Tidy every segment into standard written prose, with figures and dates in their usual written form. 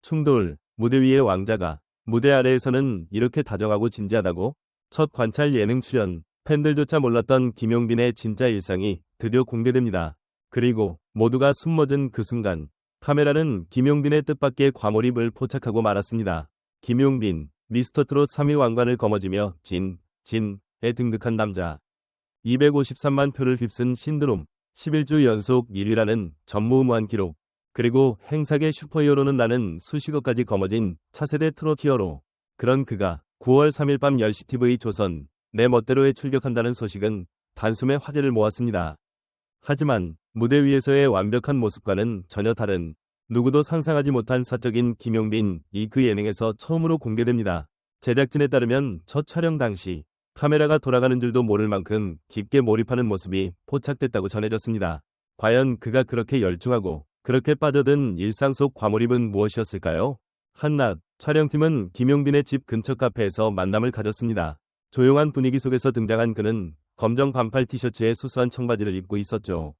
충돌, 무대 위의 왕자가 무대 아래에서는 이렇게 다정하고 진지하다고? 첫 관찰 예능 출연, 팬들조차 몰랐던 김용빈의 진짜 일상이 드디어 공개됩니다. 그리고 모두가 숨머진 그 순간 카메라는 김용빈의 뜻밖의 과몰입을 포착하고 말았습니다. 김용빈, 미스터트롯 3위 왕관을 거머쥐며 진에 등극한 남자. 253만 표를 휩쓴 신드롬, 11주 연속 1위라는 전무후무한 기록. 그리고 행삭의 슈퍼히어로는 나는 수식어까지 거머쥔 차세대 트롯 히어로. 그런 그가 9월 3일 밤 10시 TV 조선 내 멋대로에 출격한다는 소식은 단숨에 화제를 모았습니다. 하지만 무대 위에서의 완벽한 모습과는 전혀 다른 누구도 상상하지 못한 사적인 김용빈이 그 예능에서 처음으로 공개됩니다. 제작진에 따르면 첫 촬영 당시 카메라가 돌아가는 줄도 모를 만큼 깊게 몰입하는 모습이 포착됐다고 전해졌습니다. 과연 그가 그렇게 열중하고 그렇게 빠져든 일상 속 과몰입은 무엇이었을까요? 한낮 촬영팀은 김용빈의 집 근처 카페에서 만남을 가졌습니다. 조용한 분위기 속에서 등장한 그는 검정 반팔 티셔츠에 수수한 청바지를 입고 있었죠.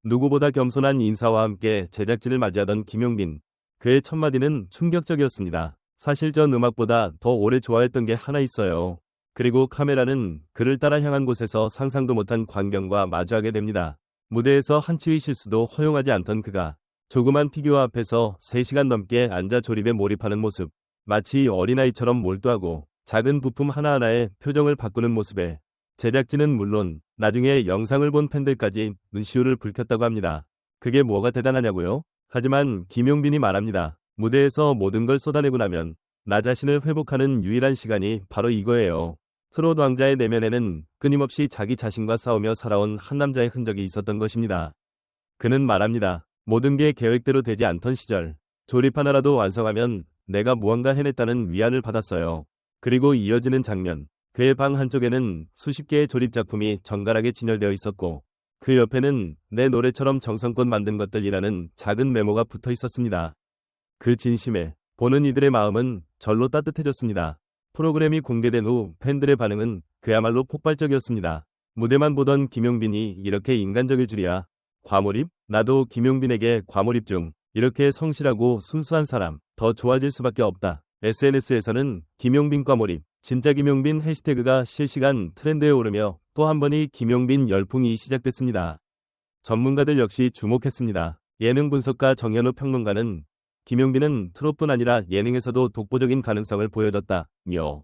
누구보다 겸손한 인사와 함께 제작진을 맞이하던 김용빈. 그의 첫마디는 충격적이었습니다. 사실 전 음악보다 더 오래 좋아했던 게 하나 있어요. 그리고 카메라는 그를 따라 향한 곳에서 상상도 못한 광경과 마주하게 됩니다. 무대에서 한치의 실수도 허용하지 않던 그가 조그만 피규어 앞에서 3시간 넘게 앉아 조립에 몰입하는 모습. 마치 어린아이처럼 몰두하고 작은 부품 하나하나에 표정을 바꾸는 모습에 제작진은 물론 나중에 영상을 본 팬들까지 눈시울을 붉혔다고 합니다. 그게 뭐가 대단하냐고요? 하지만 김용빈이 말합니다. 무대에서 모든 걸 쏟아내고 나면 나 자신을 회복하는 유일한 시간이 바로 이거예요. 트롯 왕자의 내면에는 끊임없이 자기 자신과 싸우며 살아온 한 남자의 흔적이 있었던 것입니다. 그는 말합니다. 모든 게 계획대로 되지 않던 시절, 조립 하나라도 완성하면 내가 무언가 해냈다는 위안을 받았어요. 그리고 이어지는 장면, 그의 방 한쪽에는 수십 개의 조립 작품이 정갈하게 진열되어 있었고 그 옆에는 내 노래처럼 정성껏 만든 것들이라는 작은 메모가 붙어 있었습니다. 그 진심에 보는 이들의 마음은 절로 따뜻해졌습니다. 프로그램이 공개된 후 팬들의 반응은 그야말로 폭발적이었습니다. 무대만 보던 김용빈이 이렇게 인간적일 줄이야. 과몰입? 나도 김용빈에게 과몰입 중. 이렇게 성실하고 순수한 사람 더 좋아질 수밖에 없다. SNS에서는 김용빈 과몰입, 진짜 김용빈 해시태그가 실시간 트렌드에 오르며 또 한 번이 김용빈 열풍이 시작됐습니다. 전문가들 역시 주목했습니다. 예능 분석가 정현우 평론가는 김용빈은 트롯뿐 아니라 예능에서도 독보적인 가능성을 보여줬다며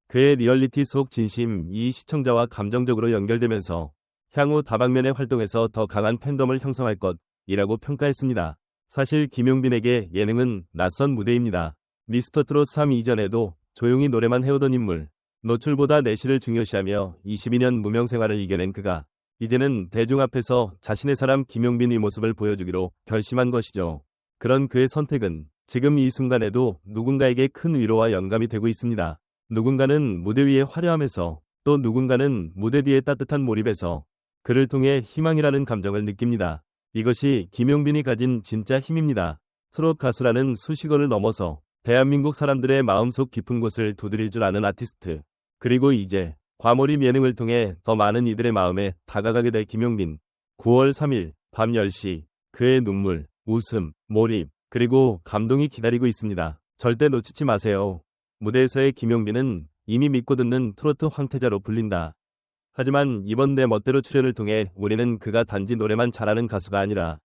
그의 리얼리티 속 진심이 시청자와 감정적으로 연결되면서 향후 다방면의 활동에서 더 강한 팬덤을 형성할 것이라고 평가했습니다. 사실 김용빈에게 예능은 낯선 무대입니다. 미스터트롯 3 이전에도 조용히 노래만 해오던 인물, 노출보다 내실을 중요시하며 22년 무명생활을 이겨낸 그가 이제는 대중 앞에서 자신의 사람 김용빈의 모습을 보여주기로 결심한 것이죠. 그런 그의 선택은 지금 이 순간에도 누군가에게 큰 위로와 영감이 되고 있습니다. 누군가는 무대 위의 화려함에서 또 누군가는 무대 뒤의 따뜻한 몰입에서 그를 통해 희망이라는 감정을 느낍니다. 이것이 김용빈이 가진 진짜 힘입니다. 트롯 가수라는 수식어를 넘어서 대한민국 사람들의 마음속 깊은 곳을 두드릴 줄 아는 아티스트. 그리고 이제 과몰입 예능을 통해 더 많은 이들의 마음에 다가가게 될 김용빈. 9월 3일 밤 10시 그의 눈물, 웃음, 몰입, 그리고 감동이 기다리고 있습니다. 절대 놓치지 마세요. 무대에서의 김용빈은 이미 믿고 듣는 트로트 황태자로 불린다. 하지만 이번 내 멋대로 출연을 통해 우리는 그가 단지 노래만 잘하는 가수가 아니라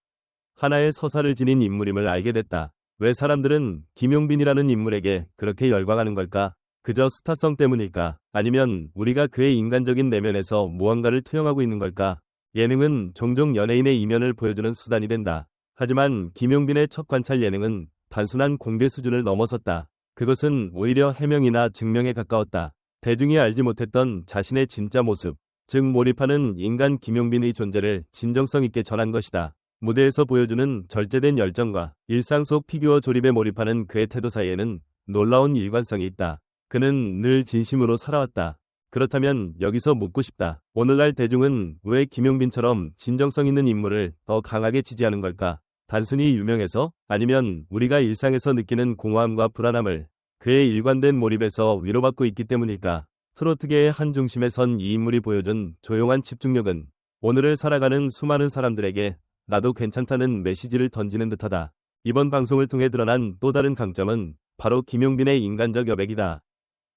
하나의 서사를 지닌 인물임을 알게 됐다. 왜 사람들은 김용빈이라는 인물에게 그렇게 열광하는 걸까? 그저 스타성 때문일까? 아니면 우리가 그의 인간적인 내면에서 무언가를 투영하고 있는 걸까? 예능은 종종 연예인의 이면을 보여주는 수단이 된다. 하지만 김용빈의 첫 관찰 예능은 단순한 공개 수준을 넘어섰다. 그것은 오히려 해명이나 증명에 가까웠다. 대중이 알지 못했던 자신의 진짜 모습, 즉 몰입하는 인간 김용빈의 존재를 진정성 있게 전한 것이다. 무대에서 보여주는 절제된 열정과 일상 속 피규어 조립에 몰입하는 그의 태도 사이에는 놀라운 일관성이 있다. 그는 늘 진심으로 살아왔다. 그렇다면 여기서 묻고 싶다. 오늘날 대중은 왜 김용빈처럼 진정성 있는 인물을 더 강하게 지지하는 걸까? 단순히 유명해서? 아니면 우리가 일상에서 느끼는 공허함과 불안함을 그의 일관된 몰입에서 위로받고 있기 때문일까? 트로트계의 한 중심에 선 이 인물이 보여준 조용한 집중력은 오늘을 살아가는 수많은 사람들에게 나도 괜찮다는 메시지를 던지는 듯하다. 이번 방송을 통해 드러난 또 다른 강점은 바로 김용빈의 인간적 여백이다.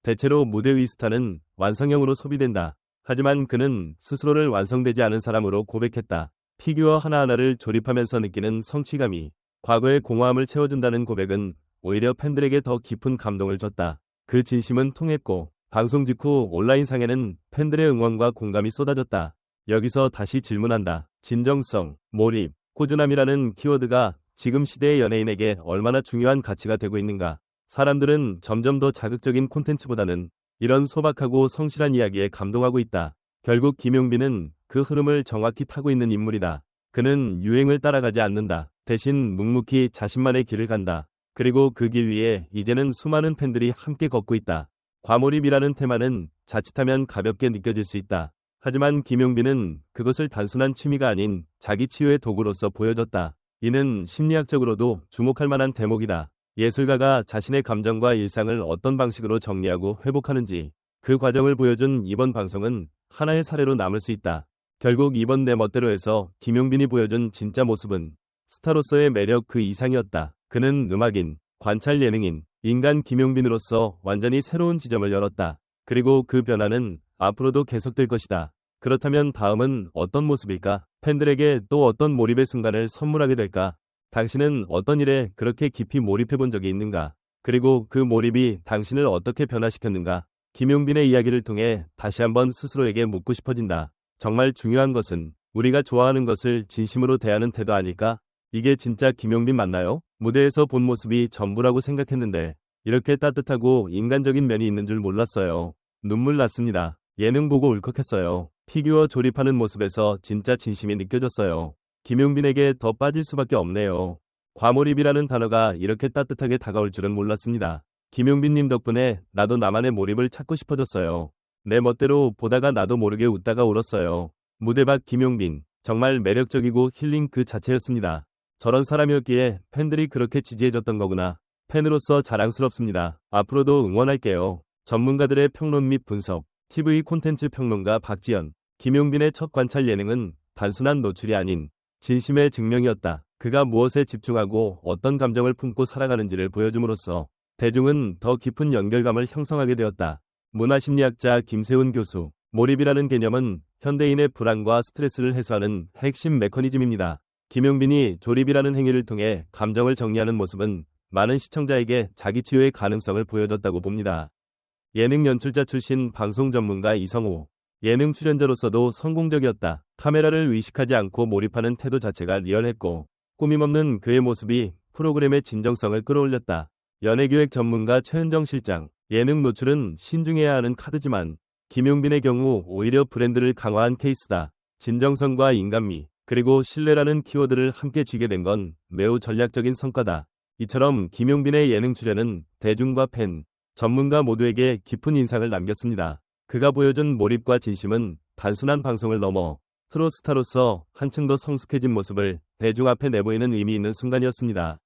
대체로 무대 위 스타는 완성형으로 소비된다. 하지만 그는 스스로를 완성되지 않은 사람으로 고백했다. 피규어 하나하나를 조립하면서 느끼는 성취감이 과거의 공허함을 채워준다는 고백은 오히려 팬들에게 더 깊은 감동을 줬다. 그 진심은 통했고 방송 직후 온라인상에는 팬들의 응원과 공감이 쏟아졌다. 여기서 다시 질문한다. 진정성, 몰입, 꾸준함이라는 키워드가 지금 시대의 연예인에게 얼마나 중요한 가치가 되고 있는가? 사람들은 점점 더 자극적인 콘텐츠보다는 이런 소박하고 성실한 이야기에 감동하고 있다. 결국 김용빈은 그 흐름을 정확히 타고 있는 인물이다. 그는 유행을 따라가지 않는다. 대신 묵묵히 자신만의 길을 간다. 그리고 그 길 위에 이제는 수많은 팬들이 함께 걷고 있다. 과몰입이라는 테마는 자칫하면 가볍게 느껴질 수 있다. 하지만 김용빈은 그것을 단순한 취미가 아닌 자기 치유의 도구로서 보여줬다. 이는 심리학적으로도 주목할 만한 대목이다. 예술가가 자신의 감정과 일상을 어떤 방식으로 정리하고 회복하는지 그 과정을 보여준 이번 방송은 하나의 사례로 남을 수 있다. 결국 이번 내 멋대로에서 김용빈이 보여준 진짜 모습은 스타로서의 매력 그 이상이었다. 그는 음악인, 관찰 예능인, 인간 김용빈으로서 완전히 새로운 지점을 열었다. 그리고 그 변화는 앞으로도 계속될 것이다. 그렇다면 다음은 어떤 모습일까? 팬들에게 또 어떤 몰입의 순간을 선물하게 될까? 당신은 어떤 일에 그렇게 깊이 몰입해 본 적이 있는가? 그리고 그 몰입이 당신을 어떻게 변화시켰는가? 김용빈의 이야기를 통해 다시 한번 스스로에게 묻고 싶어진다. 정말 중요한 것은 우리가 좋아하는 것을 진심으로 대하는 태도 아닐까? 이게 진짜 김용빈 맞나요? 무대에서 본 모습이 전부라고 생각했는데 이렇게 따뜻하고 인간적인 면이 있는 줄 몰랐어요. 눈물 났습니다. 예능 보고 울컥했어요. 피규어 조립하는 모습에서 진짜 진심이 느껴졌어요. 김용빈에게 더 빠질 수밖에 없네요. 과몰입이라는 단어가 이렇게 따뜻하게 다가올 줄은 몰랐습니다. 김용빈님 덕분에 나도 나만의 몰입을 찾고 싶어졌어요. 내 멋대로 보다가 나도 모르게 웃다가 울었어요. 무대 밖 김용빈, 정말 매력적이고 힐링 그 자체였습니다. 저런 사람이었기에 팬들이 그렇게 지지해줬던 거구나. 팬으로서 자랑스럽습니다. 앞으로도 응원할게요. 전문가들의 평론 및 분석, TV 콘텐츠 평론가 박지연, 김용빈의 첫 관찰 예능은 단순한 노출이 아닌 진심의 증명이었다. 그가 무엇에 집중하고 어떤 감정을 품고 살아가는지를 보여줌으로써 대중은 더 깊은 연결감을 형성하게 되었다. 문화심리학자 김세훈 교수, 몰입이라는 개념은 현대인의 불안과 스트레스를 해소하는 핵심 메커니즘입니다. 김용빈이 조립이라는 행위를 통해 감정을 정리하는 모습은 많은 시청자에게 자기 치유의 가능성을 보여줬다고 봅니다. 예능 연출자 출신 방송 전문가 이성호, 예능 출연자로서도 성공적이었다. 카메라를 의식하지 않고 몰입하는 태도 자체가 리얼했고 꾸밈없는 그의 모습이 프로그램의 진정성을 끌어올렸다. 연예기획 전문가 최은정 실장, 예능 노출은 신중해야 하는 카드지만 김용빈의 경우 오히려 브랜드를 강화한 케이스다. 진정성과 인간미, 그리고 신뢰라는 키워드를 함께 쥐게 된 건 매우 전략적인 성과다. 이처럼 김용빈의 예능 출연은 대중과 팬, 전문가 모두에게 깊은 인상을 남겼습니다. 그가 보여준 몰입과 진심은 단순한 방송을 넘어 트롯 스타로서 한층 더 성숙해진 모습을 대중 앞에 내보이는 의미 있는 순간이었습니다.